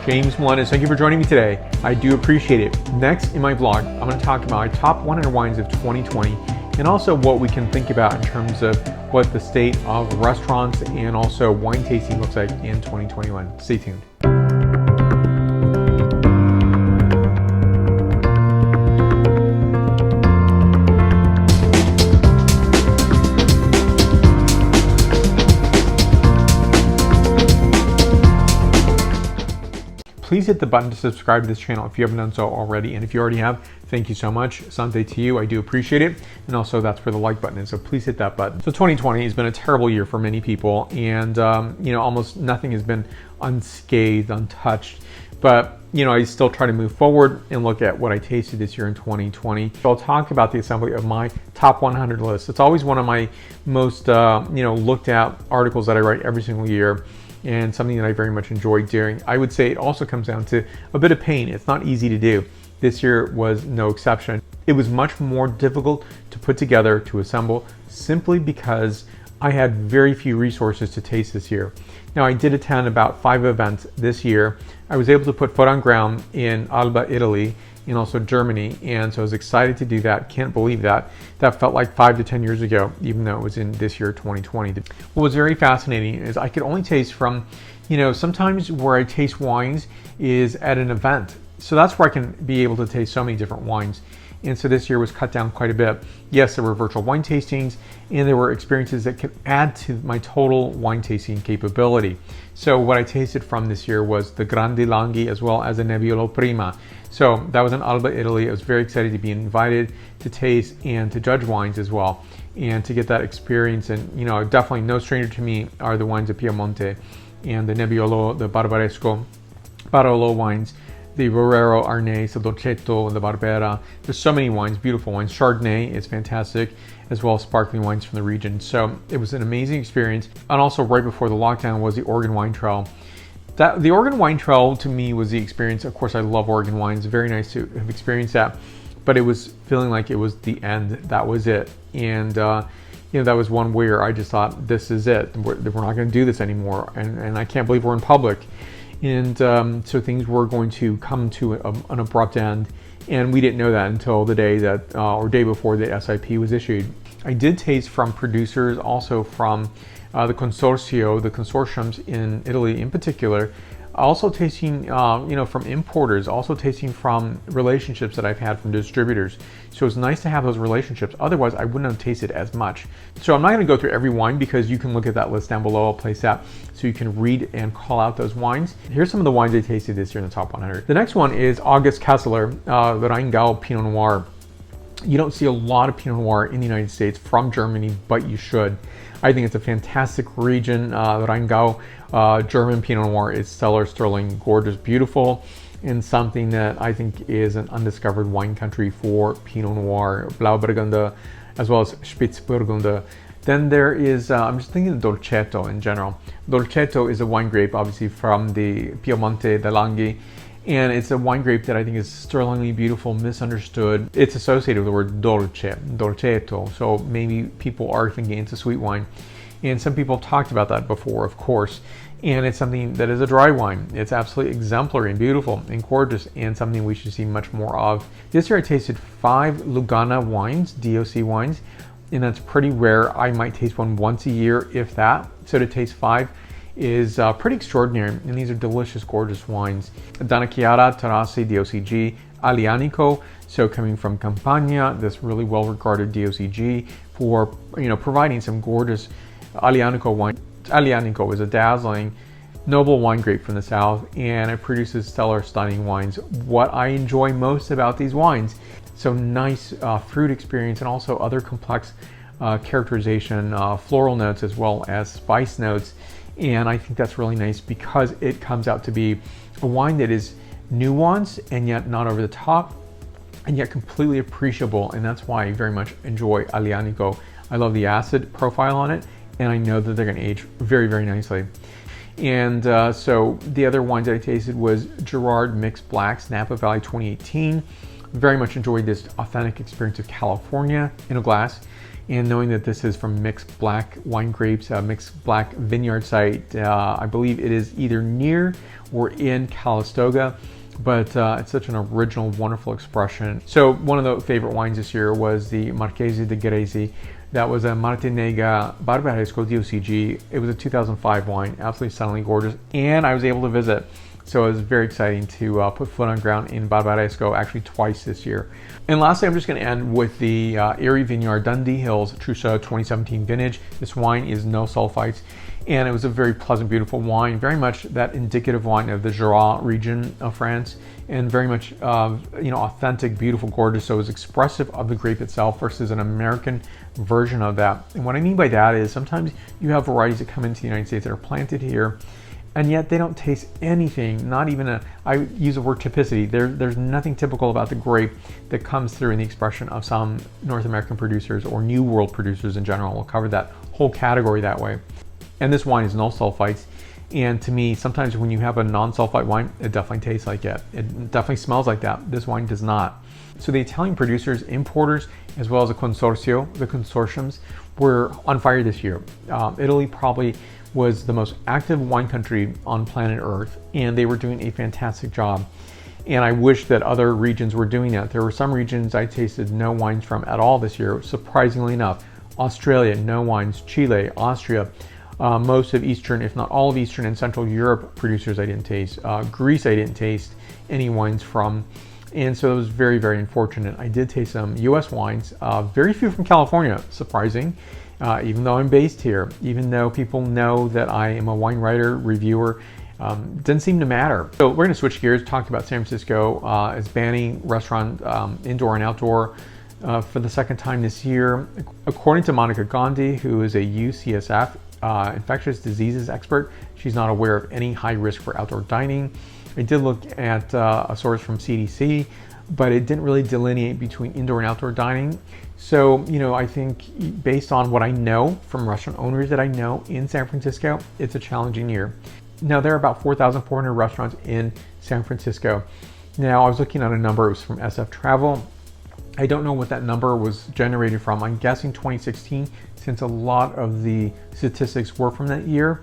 James Melendez, thank you for joining me today. I do appreciate it. Next in my vlog, I'm going to talk about my top 100 wines of 2020 and also what we can think about in terms of what the state of restaurants and also wine tasting looks like in 2021. Stay tuned. Please hit the button to subscribe to this channel if you haven't done so already. And if you already have, thank you so much. Santé to you. I do appreciate it. And also that's where the like button is. So please hit that button. So 2020 has been a terrible year for many people. And, almost nothing has been unscathed, untouched. But, I still try to move forward and look at what I tasted this year in 2020. So I'll talk about the assembly of my top 100 list. It's always one of my most, looked at articles that I write every single year, and something that I very much enjoy doing. I would say it also comes down to a bit of pain. It's not easy to do. This year was no exception. It was much more difficult to put together, to assemble, simply because I had very few resources to taste this year. Now, I did attend about 5 events this year. I was able to put foot on ground in Alba, Italy, and also Germany, and so I was excited to do that. Can't believe that. That felt like 5 to 10 years ago, even though it was in this year, 2020. What was very fascinating is I could only taste from, sometimes where I taste wines is at an event. So that's where I can be able to taste so many different wines. And so this year was cut down quite a bit. Yes, there were virtual wine tastings, and there were experiences that could add to my total wine tasting capability. So what I tasted from this year was the Grandi Langhi as well as the Nebbiolo Prima. So that was in Alba, Italy. I was very excited to be invited to taste and to judge wines as well, and to get that experience. And definitely no stranger to me are the wines of Piemonte and the Nebbiolo, the Barbaresco, Barolo wines, the Borrero, Arnese, the Dolcetto, the Barbera. There's so many wines, beautiful wines. Chardonnay is fantastic, as well as sparkling wines from the region. So it was an amazing experience. And also right before the lockdown was the Oregon Wine Trail. The Oregon Wine Trail to me was the experience. Of course, I love Oregon wines. Very nice to have experienced that. But it was feeling like it was the end. That was it. And that was one where I just thought, this is it. We're not going to do this anymore. And I can't believe we're in public. And so things were going to come to an abrupt end, and we didn't know that until the day that, or day before the SIP was issued. I did taste from producers, also from the consortiums in Italy in particular, also tasting, from importers, also tasting from relationships that I've had from distributors. So it's nice to have those relationships. Otherwise, I wouldn't have tasted as much. So I'm not going to go through every wine because you can look at that list down below. I'll place that so you can read and call out those wines. Here's some of the wines I tasted this year in the top 100. The next one is August Kessler, the Rheingau Pinot Noir. You don't see a lot of Pinot Noir in the United States from Germany, but you should. I think it's a fantastic region. The Rheingau German Pinot Noir is stellar, sterling, gorgeous, beautiful, and something that I think is an undiscovered wine country for Pinot Noir, Blauburgunder, as well as Spitzburgunder. Then there is, I'm just thinking of Dolcetto in general. Dolcetto is a wine grape, obviously from the Piemonte, the Langhi, and it's a wine grape that I think is sterlingly beautiful, misunderstood. It's associated with the word dolce, dolcetto, so maybe people are thinking it's a sweet wine. And some people have talked about that before, of course. And it's something that is a dry wine. It's absolutely exemplary and beautiful and gorgeous, and something we should see much more of. This year I tasted 5 Lugana wines, DOC wines, and that's pretty rare. I might taste one once a year, if that. So to taste 5 is pretty extraordinary, and these are delicious, gorgeous wines. Donna Chiara, Terrassi, DOCG, Aglianico, so coming from Campania, this really well-regarded DOCG for providing some gorgeous Aglianico wine. Aglianico is a dazzling, noble wine grape from the south, and it produces stellar, stunning wines. What I enjoy most about these wines, so nice fruit experience, and also other complex characterization, floral notes as well as spice notes. And I think that's really nice because it comes out to be a wine that is nuanced and yet not over the top, and yet completely appreciable. And that's why I very much enjoy Aglianico. I love the acid profile on it, and I know that they're going to age very, very nicely. And so the other wines that I tasted was Gerard Mixed Blacks, Napa Valley 2018. Very much enjoyed this authentic experience of California in a glass. And knowing that this is from Mixed Black Wine Grapes, Mixed Black Vineyard site, I believe it is either near or in Calistoga, but it's such an original, wonderful expression. So one of the favorite wines this year was the Marchese di Gresi. That was a Martinega Barbaresco DOCG. It was a 2005 wine, absolutely stunningly gorgeous, and I was able to visit. So it was very exciting to put foot on ground in Barbaresco actually twice this year. And lastly, I'm just going to end with the Erie Vineyard Dundee Hills Trousseau 2017 vintage. This wine is no sulfites, and it was a very pleasant, beautiful wine, very much that indicative wine of the Jura region of France, and very much authentic, beautiful, gorgeous. So it was expressive of the grape itself versus an American version of that. And what I mean by that is sometimes you have varieties that come into the United States that are planted here, and yet they don't taste anything, not even I use the word typicity. There's nothing typical about the grape that comes through in the expression of some North American producers or New World producers in general. We'll cover that whole category that way. And this wine is no sulfites. And to me, sometimes when you have a non-sulfite wine, it definitely tastes like it. It definitely smells like that. This wine does not. So the Italian producers, importers, as well as the consortiums were on fire this year. Italy probably was the most active wine country on planet Earth, and they were doing a fantastic job. And I wish that other regions were doing that. There were some regions I tasted no wines from at all this year, surprisingly enough. Australia, no wines. Chile, Austria, most of Eastern, if not all of Eastern and Central Europe producers I didn't taste. Greece I didn't taste any wines from. And so it was very, very unfortunate. I did taste some US wines, very few from California, surprising. Even though I'm based here, even though people know that I am a wine writer, reviewer, didn't seem to matter. So we're gonna switch gears, talk about San Francisco as banning restaurant indoor and outdoor for the second time this year. According to Monica Gandhi, who is a UCSF infectious diseases expert, she's not aware of any high risk for outdoor dining. I did look at a source from CDC, but it didn't really delineate between indoor and outdoor dining. So, I think based on what I know from restaurant owners that I know in San Francisco, it's a challenging year. Now, there are about 4,400 restaurants in San Francisco. Now, I was looking at a number, it was from SF Travel. I don't know what that number was generated from. I'm guessing 2016, since a lot of the statistics were from that year.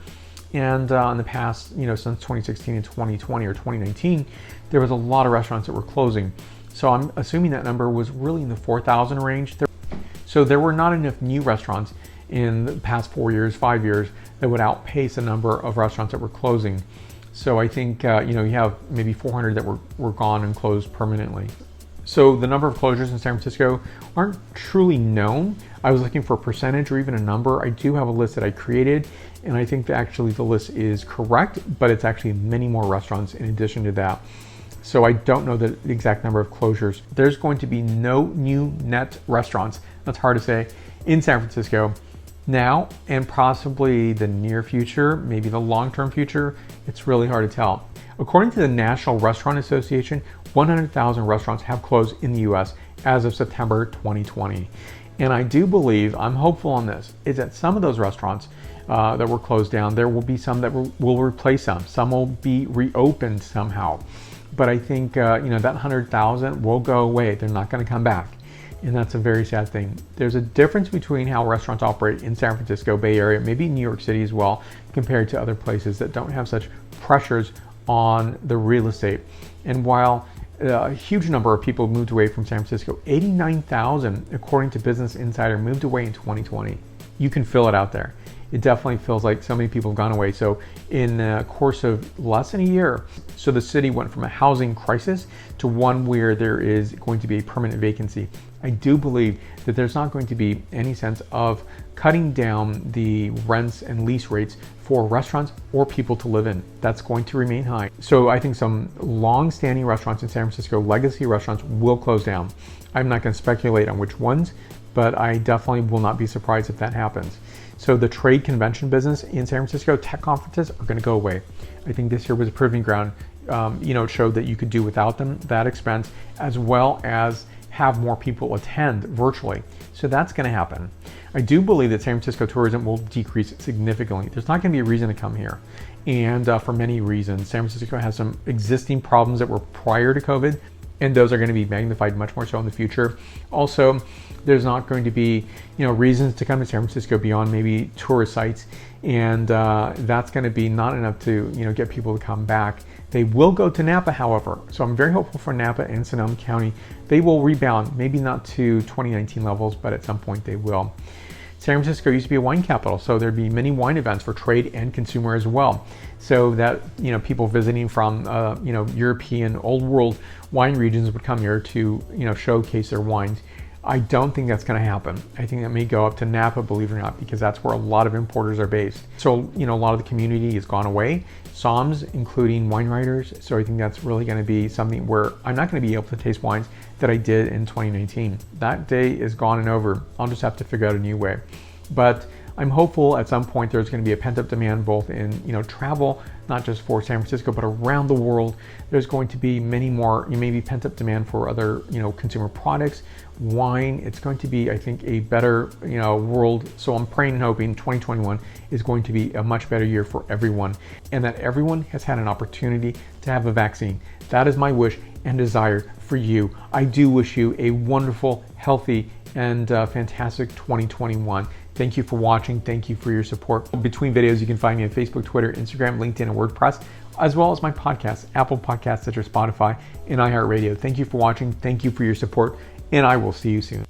And in the past, since 2016 and 2020 or 2019, there was a lot of restaurants that were closing. So I'm assuming that number was really in the 4,000 range. So there were not enough new restaurants in the past 4 years, 5 years that would outpace the number of restaurants that were closing. So I think, you have maybe 400 that were gone and closed permanently. So the number of closures in San Francisco aren't truly known. I was looking for a percentage or even a number. I do have a list that I created, and I think that actually the list is correct, but it's actually many more restaurants in addition to that. So I don't know the exact number of closures. There's going to be no new net restaurants, that's hard to say, in San Francisco now, and possibly the near future, maybe the long-term future. It's really hard to tell. According to the National Restaurant Association, 100,000 restaurants have closed in the US as of September 2020. And I do believe, I'm hopeful on this, is that some of those restaurants that were closed down, there will be some that will replace them. Some will be reopened somehow. But I think, that 100,000 will go away. They're not going to come back. And that's a very sad thing. There's a difference between how restaurants operate in San Francisco, Bay Area, maybe New York City as well, compared to other places that don't have such pressures on the real estate. And while a huge number of people moved away from San Francisco, 89,000, according to Business Insider, moved away in 2020. You can feel it out there. It definitely feels like so many people have gone away. So in the course of less than a year, so the city went from a housing crisis to one where there is going to be a permanent vacancy. I do believe that there's not going to be any sense of cutting down the rents and lease rates for restaurants or people to live in. That's going to remain high. So I think some long-standing restaurants in San Francisco, legacy restaurants, will close down. I'm not going to speculate on which ones, but I definitely will not be surprised if that happens. So the trade convention business in San Francisco, tech conferences are going to go away. I think this year was a proving ground. It showed that you could do without them, that expense, as well as have more people attend virtually. So that's going to happen. I do believe that San Francisco tourism will decrease significantly. There's not going to be a reason to come here. And for many reasons, San Francisco has some existing problems that were prior to COVID. and those are going to be magnified much more so in the future. Also, there's not going to be, reasons to come to San Francisco beyond maybe tourist sites, and that's going to be not enough to, get people to come back. They will go to Napa, however, so I'm very hopeful for Napa and Sonoma County. They will rebound, maybe not to 2019 levels, but at some point they will. San Francisco used to be a wine capital, so there'd be many wine events for trade and consumer as well. So that, people visiting from, European old world wine regions would come here to, showcase their wines. I don't think that's going to happen. I think that may go up to Napa, believe it or not, because that's where a lot of importers are based. So, a lot of the community has gone away, SOMs, including wine writers. So I think that's really going to be something where I'm not going to be able to taste wines that I did in 2019. That day is gone and over. I'll just have to figure out a new way. But I'm hopeful at some point there's going to be a pent-up demand both in travel, not just for San Francisco, but around the world. There's going to be many more, maybe pent-up demand for other consumer products, wine. It's going to be, I think, a better world. So I'm praying and hoping 2021 is going to be a much better year for everyone, and that everyone has had an opportunity to have a vaccine. That is my wish and desire for you. I do wish you a wonderful, healthy, and fantastic 2021. Thank you for watching. Thank you for your support. Between videos, you can find me on Facebook, Twitter, Instagram, LinkedIn, and WordPress, as well as my podcasts, Apple Podcasts, Stitcher, Spotify, and iHeartRadio. Thank you for watching. Thank you for your support, and I will see you soon.